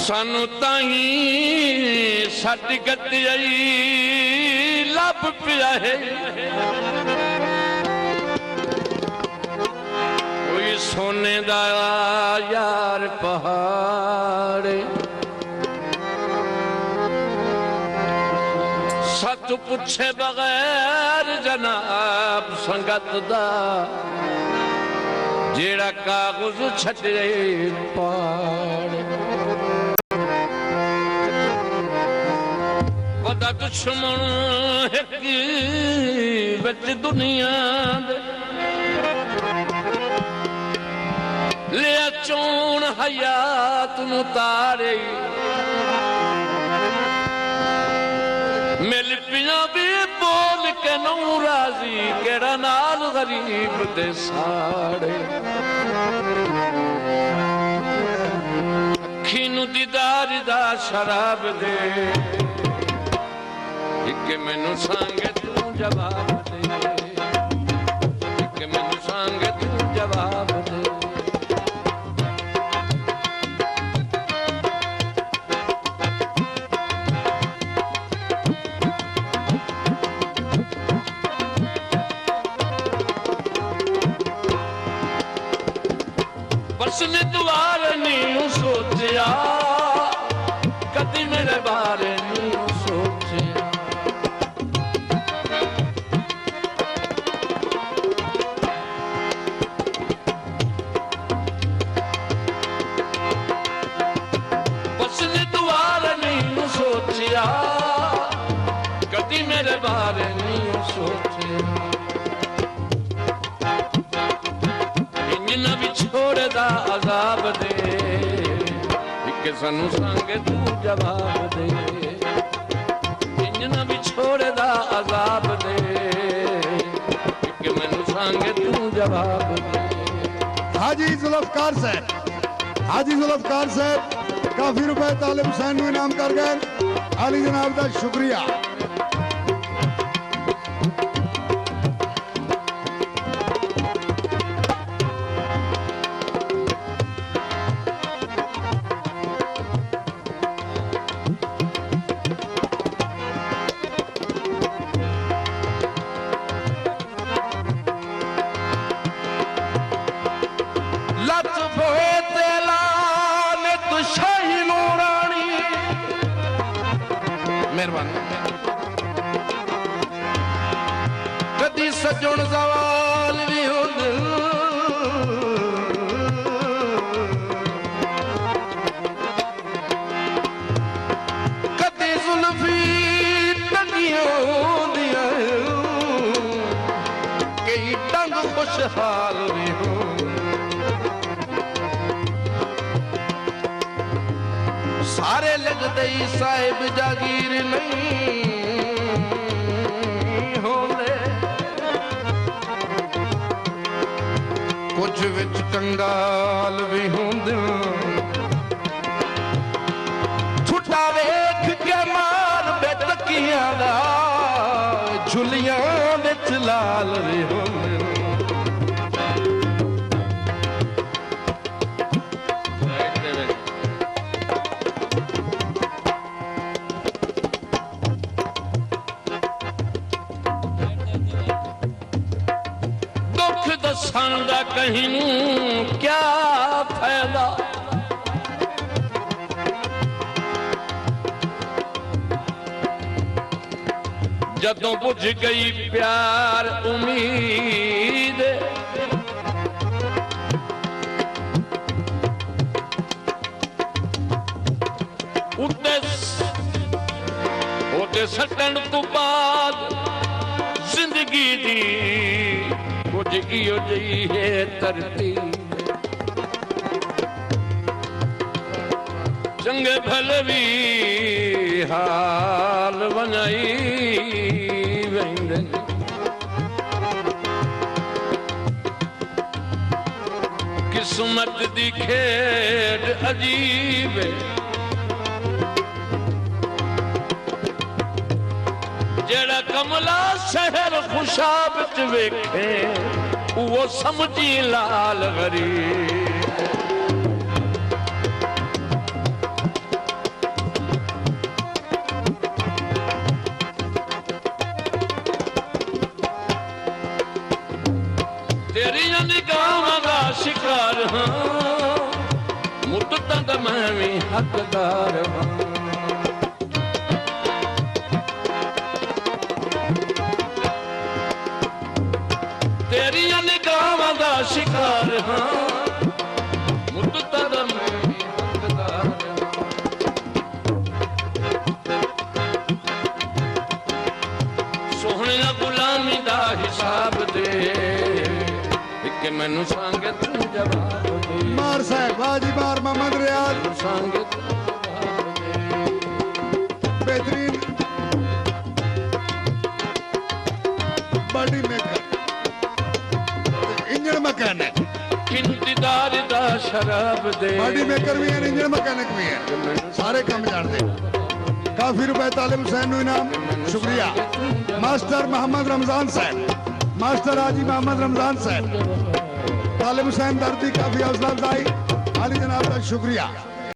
सानू ताही साडी गद्दी लब पिया है कोई सोने दा यार पहाड़ सच पुछे बगैर जनाब संगत दा जेड़ा कागज छड़े पाड़ वदा दुश्मन एक बिच दुनिया दे लिया चोन हयात नू तारे मिल पिया भी बोल के नौ राजी केड़ा नाल गरीब दे साड़े अखी नू दीदार दा शराब दे इके मैनू सांगे तू जवाब दे इके मैनू सांगे तू जवाब दे बसने दुआर नहीं सोचिया कदी मेरे बारे नहीं सोचिया बसने दुआर नहीं सोचिया कदी मेरे बारे नहीं सोचिया इंजना भी छोड़दा अजाब दे इके सानू सांगे तू जवाब दे इंजना भी छोड़दा अजाब दे इके मैनू सांगे तू जवाब दे। हाजी जुल्फकार साहब काफी रुपए तालिब हुसैन नू इनाम कर गए आली जनाब दा शुक्रिया। कदी सजण सवाल भी हो कदी जुल्फी टंगियां होंदियां कई टंग खुशहाल भी हो सारे लगदे साहिब जागीर नहीं होंदे कुछ विच कंगाल भी होंदे छुट्टा वेख के मार बेतकियां दा झुलियां विच लाल भी होंदे दसांगा कहीं क्या फायदा जदों बुझ गई प्यार उम्मीद उते सटन तो बाद जिंदगी दी कुछ इहो जही है तरतीब चंगे भले भी हाल वञाई वेंदे किस्मत दी खेड अजीब जेड़ा कमला शहर खुशाब च वेखे वो समझी लाल गरीब ਤੇਰੀਆਂ ਨਿਗਾਹਾਂ ਦਾ ਸ਼ਿਕਾਰ ਹਾਂ ਮੁੱਦਤਾਂ ਦਾ ਮੈਂ ਵੀ ਹੱਕਦਾਰ ਹਾਂ ਤੇਰੀਆਂ ਨਿਗਾਹਾਂ ਦਾ ਸ਼ਿਕਾਰ ਹਾਂ ਮੁੱਦਤਾਂ ਦਾ ਮੈਂ ਵੀ ਹੱਕਦਾਰ ਹਾਂ ਸੋਹਣਿਆ ਗੁਲਾਮੀ ਦਾ ਹਿਸਾਬ ਦੇ ਕਿ ਮੈਨੂੰ ਸੰਗਤ ਜਵਾਬ ਦੇ ਮਾਰ ਸਾਹਿਬ ਬਾਜੀ ਮਾਰ ਮੁਹੰਮਦ ਰਿਆਜ਼ ਸੰਗਤ ਜਵਾਬ ਦੇ बेहतरीन बॉडी मेकर इंजन मैकेनिक इंतजार दा शराब दे बॉडी मेकर भी है इंजन मैकेनिक भी है सारे काम जानते काफी रुपए तालिब हुसैन नु इनाम शुक्रिया मास्टर मोहम्मद रमजान साहब मास्टर हाजी मोहम्मद रमजान साहब तालिब हुसैन दर्दी काफी हौसला अफजाई आली जनाब का शुक्रिया।